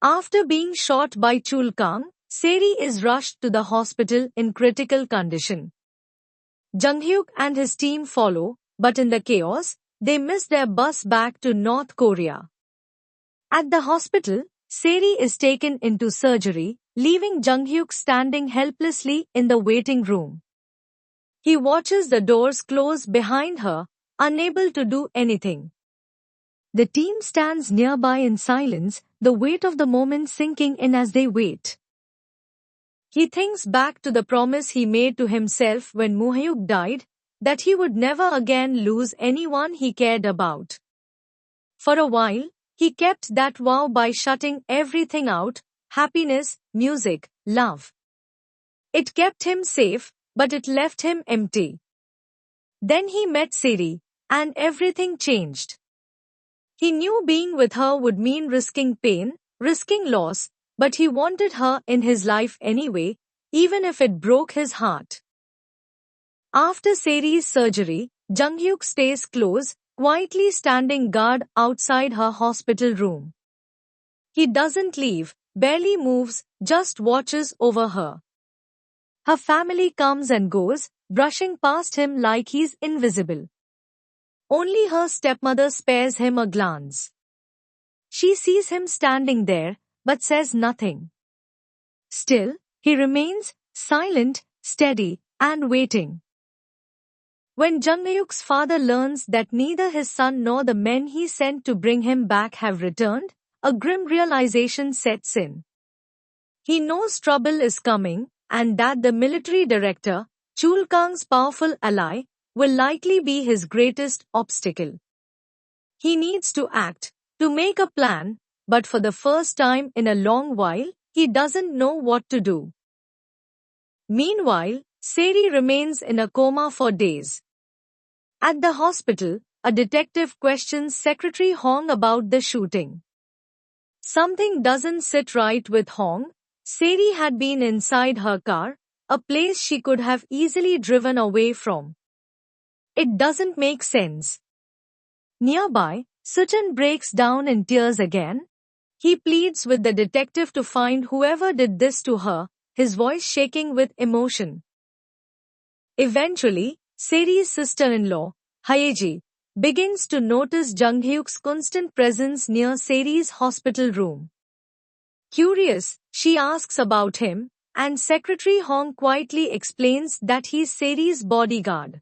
After being shot by Chulkang, Seri is rushed to the hospital in critical condition. Junghyuk and his team follow, but in the chaos, they miss their bus back to North Korea. At the hospital, Seri is taken into surgery, leaving Junghyuk standing helplessly in the waiting room. He watches the doors close behind her, unable to do anything. The team stands nearby in silence, the weight of the moment sinking in as they wait. He thinks back to the promise he made to himself when Muhyuk died, that he would never again lose anyone he cared about. For a while, he kept that vow by shutting everything out: happiness, music, love. It kept him safe, but it left him empty. Then he met Seri, and everything changed. He knew being with her would mean risking pain, risking loss, but he wanted her in his life anyway, even if it broke his heart. After Seri's surgery, Junghyuk stays close, quietly standing guard outside her hospital room. He doesn't leave, barely moves, just watches over her. Her family comes and goes, brushing past him like he's invisible. Only her stepmother spares him a glance. She sees him standing there, but says nothing. Still, he remains silent, steady, and waiting. When Junghyuk's father learns that neither his son nor the men he sent to bring him back have returned, a grim realization sets in. He knows trouble is coming, and that the military director, Chulkang's powerful ally, will likely be his greatest obstacle. He needs to act, to make a plan, but for the first time in a long while, he doesn't know what to do. Meanwhile, Seri remains in a coma for days. At the hospital, a detective questions Secretary Hong about the shooting. Something doesn't sit right with Hong. Seri had been inside her car, a place she could have easily driven away from. It doesn't make sense. Nearby, Sutton breaks down in tears again. He pleads with the detective to find whoever did this to her, his voice shaking with emotion. Eventually, Seri's sister-in-law, Haeji, begins to notice Junghyuk's constant presence near Seri's hospital room. Curious, she asks about him, and Secretary Hong quietly explains that he's Seri's bodyguard.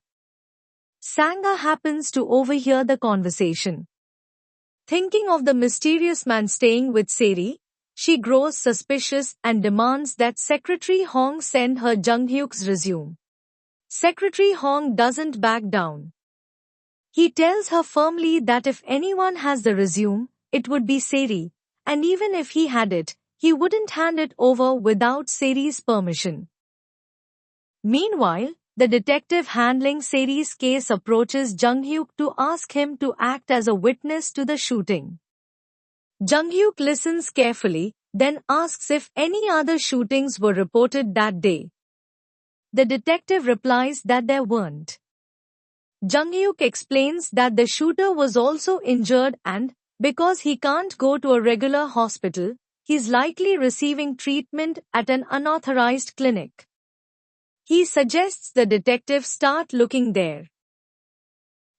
Sangha happens to overhear the conversation. Thinking of the mysterious man staying with Seri, she grows suspicious and demands that Secretary Hong send her Junghyuk's resume. Secretary Hong doesn't back down. He tells her firmly that if anyone has the resume, it would be Seri, and even if he had it, he wouldn't hand it over without Seri's permission. Meanwhile, the detective handling Seri's case approaches Junghyuk to ask him to act as a witness to the shooting. Junghyuk listens carefully, then asks if any other shootings were reported that day. The detective replies that there weren't. Junghyuk explains that the shooter was also injured and, because he can't go to a regular hospital, he's likely receiving treatment at an unauthorized clinic. He suggests the detective start looking there.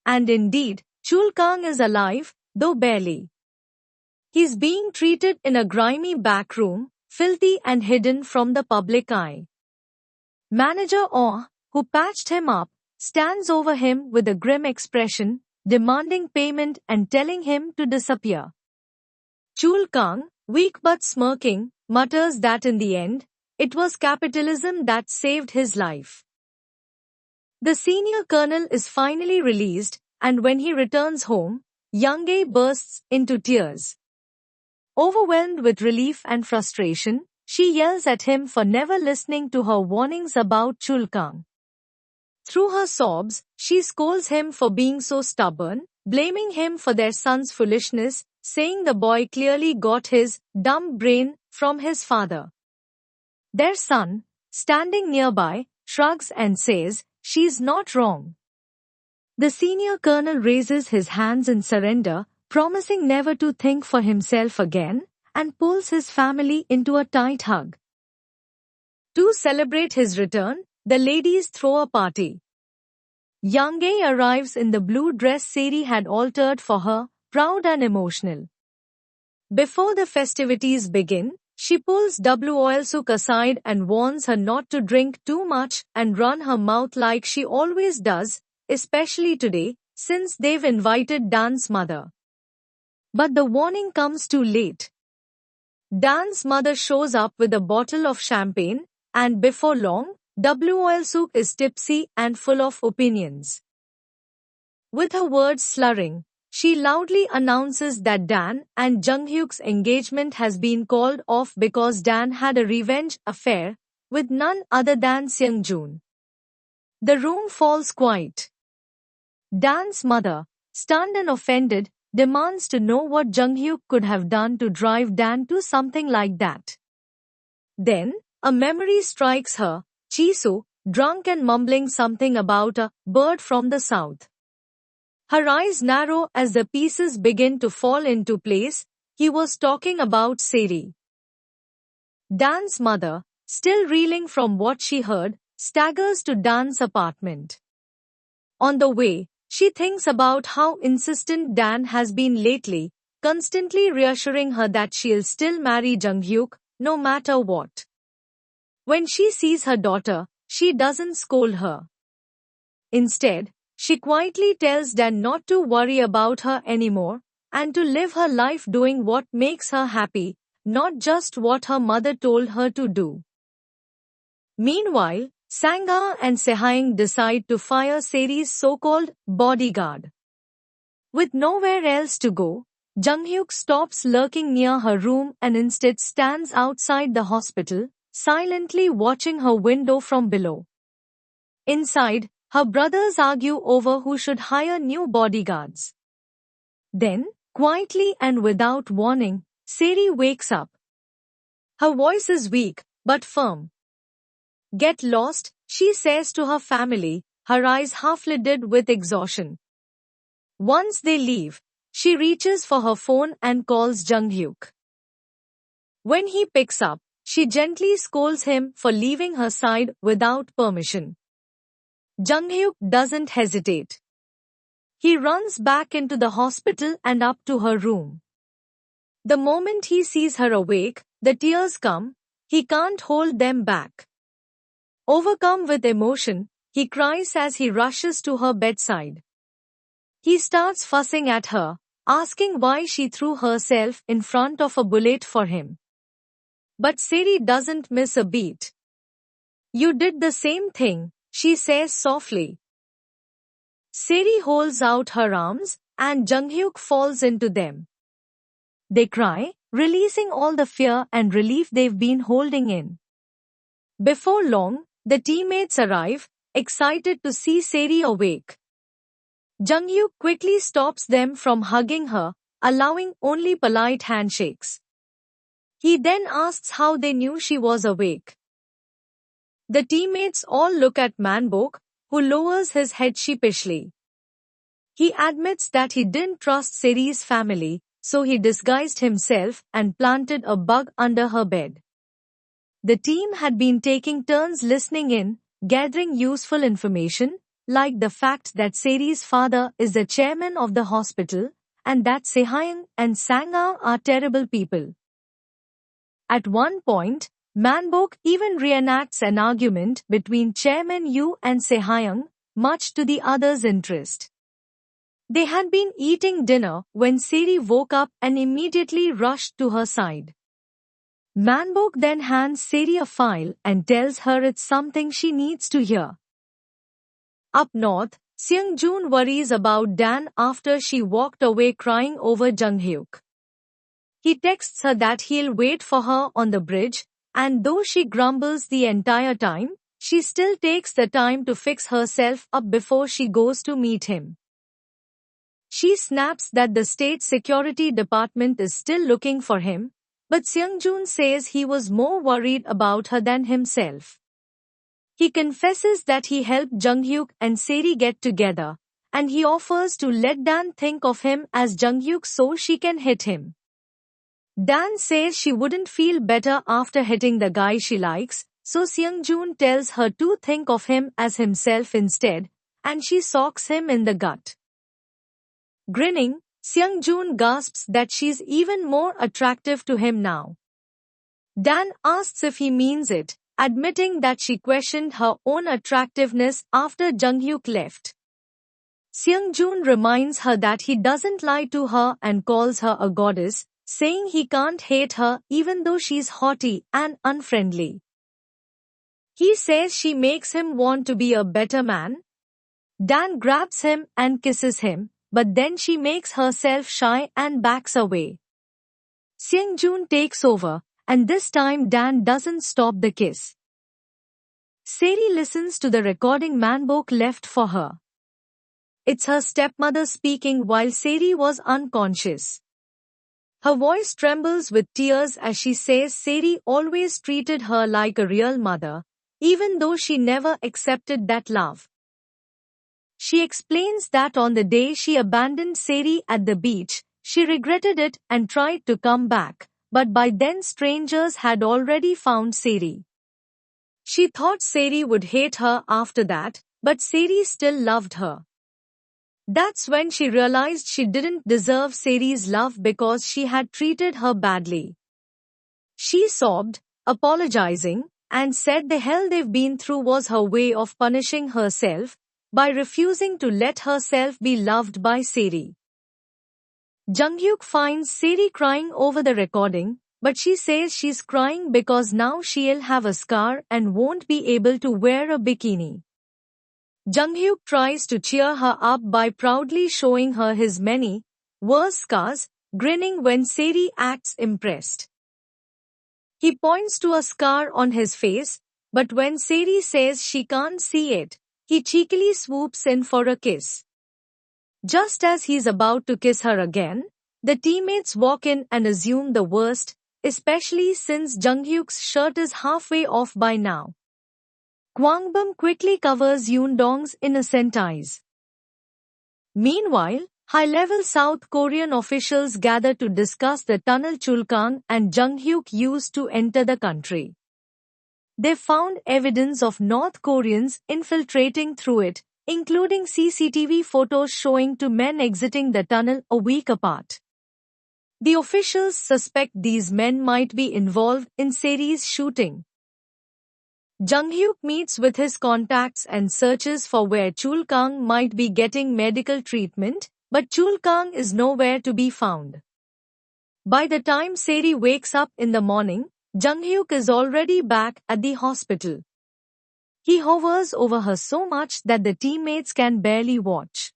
And indeed, Chulkang is alive, though barely. He's being treated in a grimy back room, filthy and hidden from the public eye. Manager Oh, who patched him up, stands over him with a grim expression, demanding payment and telling him to disappear. Chulkang, weak but smirking, mutters that in the end, it was capitalism that saved his life. The senior colonel is finally released, and when he returns home, Younghae bursts into tears. Overwhelmed with relief and frustration, she yells at him for never listening to her warnings about Chulkang. Through her sobs, she scolds him for being so stubborn, blaming him for their son's foolishness, saying the boy clearly got his dumb brain from his father. Their son, standing nearby, shrugs and says, "She's not wrong." The senior colonel raises his hands in surrender, promising never to think for himself again, and pulls his family into a tight hug. To celebrate his return, the ladies throw a party. Younghae arrives in the blue dress Seri had altered for her, proud and emotional. Before the festivities begin, she pulls Wol-suk aside and warns her not to drink too much and run her mouth like she always does, especially today, since they've invited Dan's mother. But the warning comes too late. Dan's mother shows up with a bottle of champagne, and before long, Wol-suk is tipsy and full of opinions. With her words slurring, she loudly announces that Dan and Junghyuk's engagement has been called off because Dan had a revenge affair with none other than Seung-joon. The room falls quiet. Dan's mother, stunned and offended, demands to know what Junghyuk could have done to drive Dan to something like that. Then, a memory strikes her, Jisoo, drunk and mumbling something about a bird from the south. Her eyes narrow as the pieces begin to fall into place. He was talking about Seri. Dan's mother, still reeling from what she heard, staggers to Dan's apartment. On the way, she thinks about how insistent Dan has been lately, constantly reassuring her that she'll still marry Junghyuk, no matter what. When she sees her daughter, she doesn't scold her. Instead, she quietly tells Dan not to worry about her anymore, and to live her life doing what makes her happy, not just what her mother told her to do. Meanwhile, Sang-ha and Sehaeng decide to fire Seri's so-called bodyguard. With nowhere else to go, Junghyuk stops lurking near her room and instead stands outside the hospital, silently watching her window from below. Inside, her brothers argue over who should hire new bodyguards. Then, quietly and without warning, Seri wakes up. Her voice is weak, but firm. "Get lost," she says to her family, her eyes half-lidded with exhaustion. Once they leave, she reaches for her phone and calls Junghyuk. When he picks up, she gently scolds him for leaving her side without permission. Junghyuk doesn't hesitate. He runs back into the hospital and up to her room. The moment he sees her awake, the tears come, he can't hold them back. Overcome with emotion, he cries as he rushes to her bedside. He starts fussing at her, asking why she threw herself in front of a bullet for him. But Seri doesn't miss a beat. "You did the same thing," she says softly. Seri holds out her arms, and Junghyuk falls into them. They cry, releasing all the fear and relief they've been holding in. Before long, the teammates arrive, excited to see Seri awake. Junghyuk quickly stops them from hugging her, allowing only polite handshakes. He then asks how they knew she was awake. The teammates all look at Manbok, who lowers his head sheepishly. He admits that he didn't trust Seri's family, so he disguised himself and planted a bug under her bed. The team had been taking turns listening in, gathering useful information, like the fact that Seri's father is the chairman of the hospital, and that Sehaeng and Sang-ha are terrible people. At one point, Manbok even reenacts an argument between Chairman Yu and Sehaeng, much to the others' interest. They had been eating dinner when Seri woke up and immediately rushed to her side. Manbok then hands Seri a file and tells her it's something she needs to hear. Up north, Seung-joon worries about Dan after she walked away crying over Junghyuk. He texts her that he'll wait for her on the bridge, and though she grumbles the entire time, she still takes the time to fix herself up before she goes to meet him. She snaps that the State Security Department is still looking for him, but Seung-joon says he was more worried about her than himself. He confesses that he helped Junghyuk and Seri get together, and he offers to let Dan think of him as Junghyuk so she can hit him. Dan says she wouldn't feel better after hitting the guy she likes, so Seung-joon tells her to think of him as himself instead, and she socks him in the gut. Grinning, Seung-joon gasps that she's even more attractive to him now. Dan asks if he means it, admitting that she questioned her own attractiveness after Jung-hyuk left. Seung-joon reminds her that he doesn't lie to her and calls her a goddess, saying he can't hate her even though she's haughty and unfriendly. He says she makes him want to be a better man. Dan grabs him and kisses him, but then she makes herself shy and backs away. Seung-joon takes over, and this time Dan doesn't stop the kiss. Seri listens to the recording Manbok left for her. It's her stepmother speaking while Seri was unconscious. Her voice trembles with tears as she says Seri always treated her like a real mother, even though she never accepted that love. She explains that on the day she abandoned Seri at the beach, she regretted it and tried to come back, but by then strangers had already found Seri. She thought Seri would hate her after that, but Seri still loved her. That's when she realized she didn't deserve Seri's love because she had treated her badly. She sobbed, apologizing, and said the hell they've been through was her way of punishing herself by refusing to let herself be loved by Seri. Jung-hyuk finds Seri crying over the recording, but she says she's crying because now she'll have a scar and won't be able to wear a bikini. Jung-hyuk tries to cheer her up by proudly showing her his many, worse scars, grinning when Seri acts impressed. He points to a scar on his face, but when Seri says she can't see it, he cheekily swoops in for a kiss. Just as he's about to kiss her again, the teammates walk in and assume the worst, especially since Jung-hyuk's shirt is halfway off by now. Kwangbum quickly covers Yoon-dong's innocent eyes. Meanwhile, high-level South Korean officials gather to discuss the tunnel Chulkang and Jung-hyuk used to enter the country. They found evidence of North Koreans infiltrating through it, including CCTV photos showing two men exiting the tunnel a week apart. The officials suspect these men might be involved in Seri's shooting. Jung-hyuk meets with his contacts and searches for where Chulkang might be getting medical treatment, but Chulkang is nowhere to be found. By the time Seri wakes up in the morning, Jung-hyuk is already back at the hospital. He hovers over her so much that the teammates can barely watch.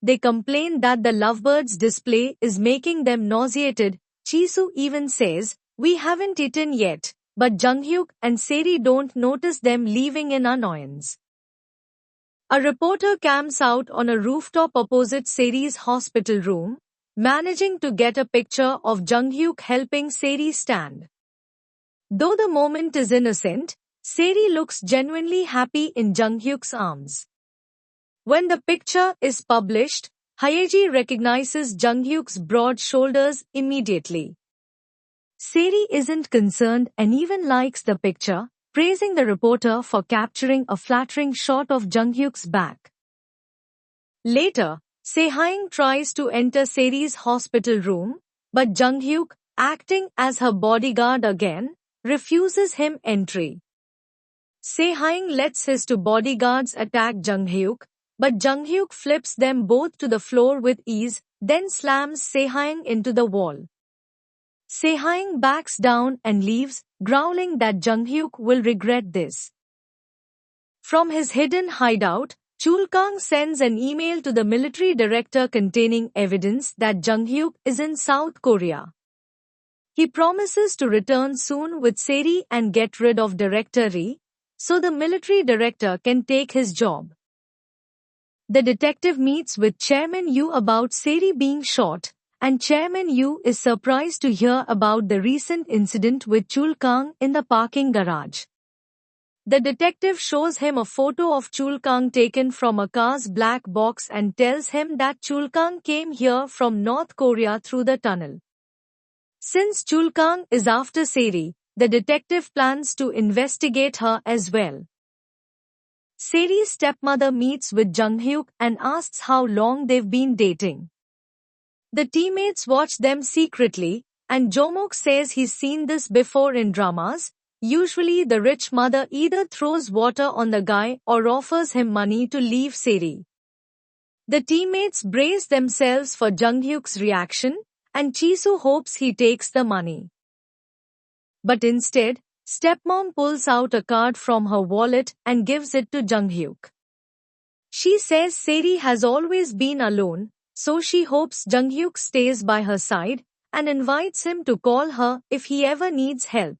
They complain that the lovebirds display is making them nauseated. Jisoo even says, "We haven't eaten yet," but Jung-hyuk and Seri don't notice them leaving in annoyance. A reporter camps out on a rooftop opposite Seri's hospital room, managing to get a picture of Jung-hyuk helping Seri stand. Though the moment is innocent, Seri looks genuinely happy in Jung-hyuk's arms. When the picture is published, Hyeji recognizes Jung-hyuk's broad shoulders immediately. Seri isn't concerned and even likes the picture, praising the reporter for capturing a flattering shot of Jung-hyuk's back. Later, Sehaying tries to enter Seri's hospital room, but Jung-hyuk, acting as her bodyguard again, refuses him entry. Sehaying lets his two bodyguards attack Jung-hyuk, but Jung-hyuk flips them both to the floor with ease, then slams Sehaying into the wall. Sehaying backs down and leaves, growling that Jung-hyuk will regret this. From his hidden hideout, Chulkang sends an email to the military director containing evidence that Jung-hyuk is in South Korea. He promises to return soon with Seri and get rid of Director Ri, so the military director can take his job. The detective meets with Chairman Yu about Seri being shot, and Chairman Yu is surprised to hear about the recent incident with Chulkang in the parking garage. The detective shows him a photo of Chulkang taken from a car's black box and tells him that Chulkang came here from North Korea through the tunnel. Since Chulkang is after Seri, the detective plans to investigate her as well. Seri's stepmother meets with Junghyuk and asks how long they've been dating. The teammates watch them secretly, and Jomok says he's seen this before in dramas. Usually the rich mother either throws water on the guy or offers him money to leave Seri. The teammates brace themselves for Junghyuk's reaction, and Jisoo hopes he takes the money. But instead, stepmom pulls out a card from her wallet and gives it to Junghyuk. She says Seri has always been alone, so she hopes Junghyuk stays by her side and invites him to call her if he ever needs help.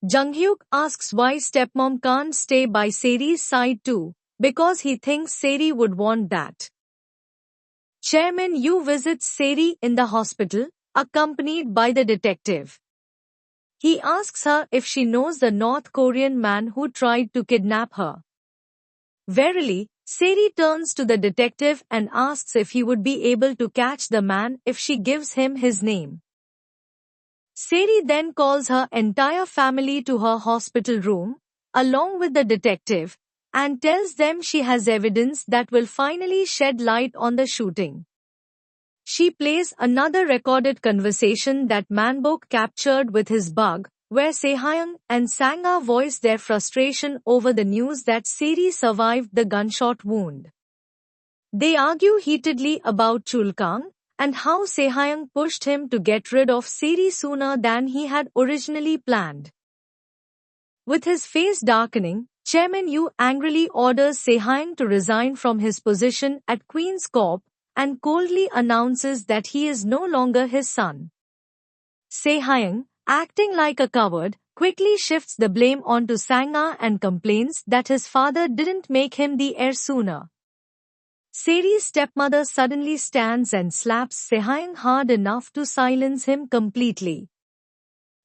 Junghyuk asks why stepmom can't stay by Seri's side too, because he thinks Seri would want that. Chairman Yu visits Seri in the hospital, accompanied by the detective. He asks her if she knows the North Korean man who tried to kidnap her. Verily, Seri turns to the detective and asks if he would be able to catch the man if she gives him his name. Seri then calls her entire family to her hospital room, along with the detective, and tells them she has evidence that will finally shed light on the shooting. She plays another recorded conversation that Manbok captured with his bug, where Sehyung and Sanga voice their frustration over the news that Seri survived the gunshot wound. They argue heatedly about Chulkang and how Sehyung pushed him to get rid of Seri sooner than he had originally planned. With his face darkening, Chairman Yu angrily orders Sehyung to resign from his position at Queen's Corp and coldly announces that he is no longer his son. Sehyung, acting like a coward, quickly shifts the blame onto Sanga and complains that his father didn't make him the heir sooner. Seri's stepmother suddenly stands and slaps Sehyung hard enough to silence him completely.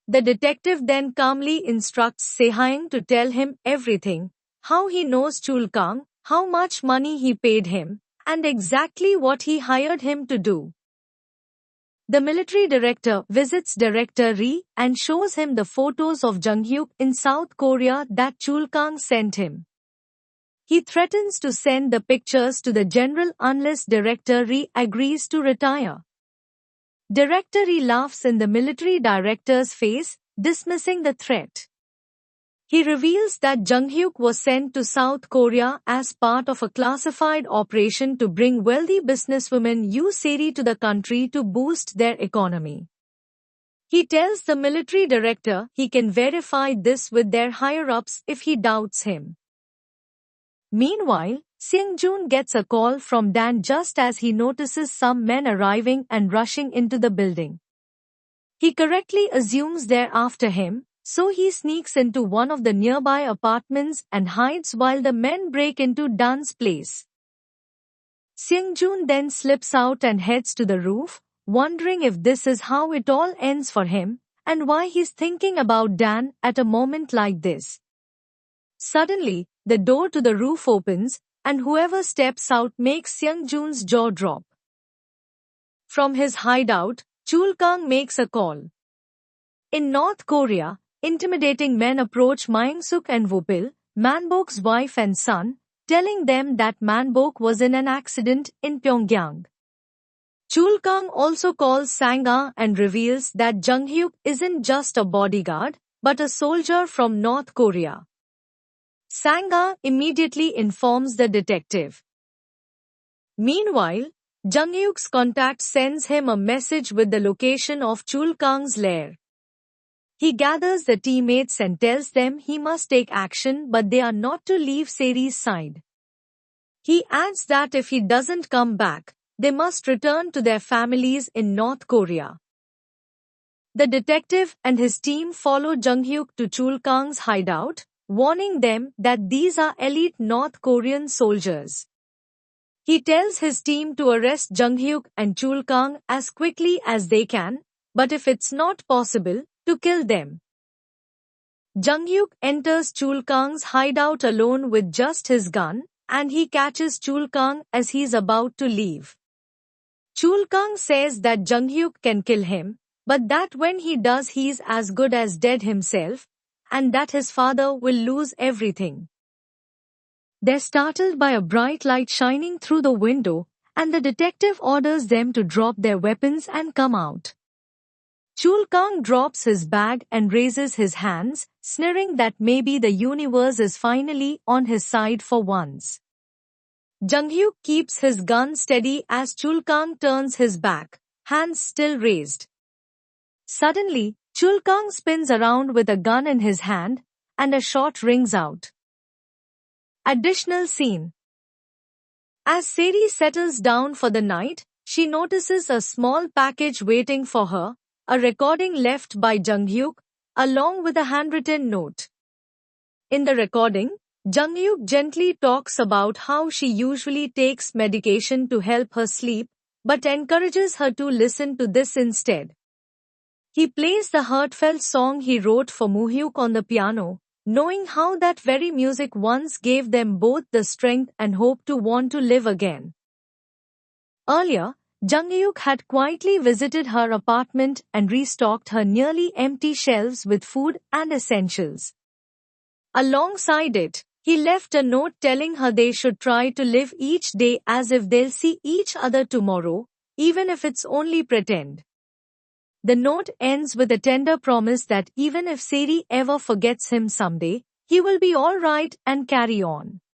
The detective then calmly instructs Sehyung to tell him everything, how he knows Chulkang, how much money he paid him, and exactly what he hired him to do. The military director visits Director Ri and shows him the photos of Junghyuk in South Korea that Chulkang sent him. He threatens to send the pictures to the general unless Director Ri agrees to retire. Director Ri laughs in the military director's face, dismissing the threat. He reveals that Junghyuk was sent to South Korea as part of a classified operation to bring wealthy businesswomen Yu Seri to the country to boost their economy. He tells the military director he can verify this with their higher-ups if he doubts him. Meanwhile, Seung-joon gets a call from Dan just as he notices some men arriving and rushing into the building. He correctly assumes they're after him, so he sneaks into one of the nearby apartments and hides while the men break into Dan's place. Seung-joon then slips out and heads to the roof, wondering if this is how it all ends for him, and why he's thinking about Dan at a moment like this. Suddenly, the door to the roof opens, and whoever steps out makes Seung-joon's jaw drop. From his hideout, Chulkang makes a call. In North Korea, intimidating men approach Myung-suk and Wopil, Manbok's wife and son, telling them that Manbok was in an accident in Pyongyang. Chulkang also calls Sanga and reveals that Junghyuk isn't just a bodyguard, but a soldier from North Korea. Sanga immediately informs the detective. Meanwhile, Junghyuk's contact sends him a message with the location of Chulkang's lair. He gathers the teammates and tells them he must take action but they are not to leave Seri's side. He adds that if he doesn't come back, they must return to their families in North Korea. The detective and his team follow Junghyuk to Chulkang's hideout, warning them that these are elite North Korean soldiers. He tells his team to arrest Junghyuk and Chulkang as quickly as they can, but if it's not possible, to kill them. Junghyuk enters Chulkang's hideout alone with just his gun, and he catches Chulkang as he's about to leave. Chulkang says that Junghyuk can kill him, but that when he does he's as good as dead himself, and that his father will lose everything. They're startled by a bright light shining through the window, and the detective orders them to drop their weapons and come out. Chul Kang drops his bag and raises his hands, sneering that maybe the universe is finally on his side for once. Jung Hyuk keeps his gun steady as Chul Kang turns his back, hands still raised. Suddenly, Chul Kang spins around with a gun in his hand, and a shot rings out. Additional scene. As Seri settles down for the night, she notices a small package waiting for her, a recording left by Jung Hyuk, along with a handwritten note. In the recording, Jung Hyuk gently talks about how she usually takes medication to help her sleep, but encourages her to listen to this instead. He plays the heartfelt song he wrote for Moo-hyuk on the piano, knowing how that very music once gave them both the strength and hope to want to live again. Earlier, Jung Hyuk had quietly visited her apartment and restocked her nearly empty shelves with food and essentials. Alongside it, he left a note telling her they should try to live each day as if they'll see each other tomorrow, even if it's only pretend. The note ends with a tender promise that even if Seri ever forgets him someday, he will be alright and carry on.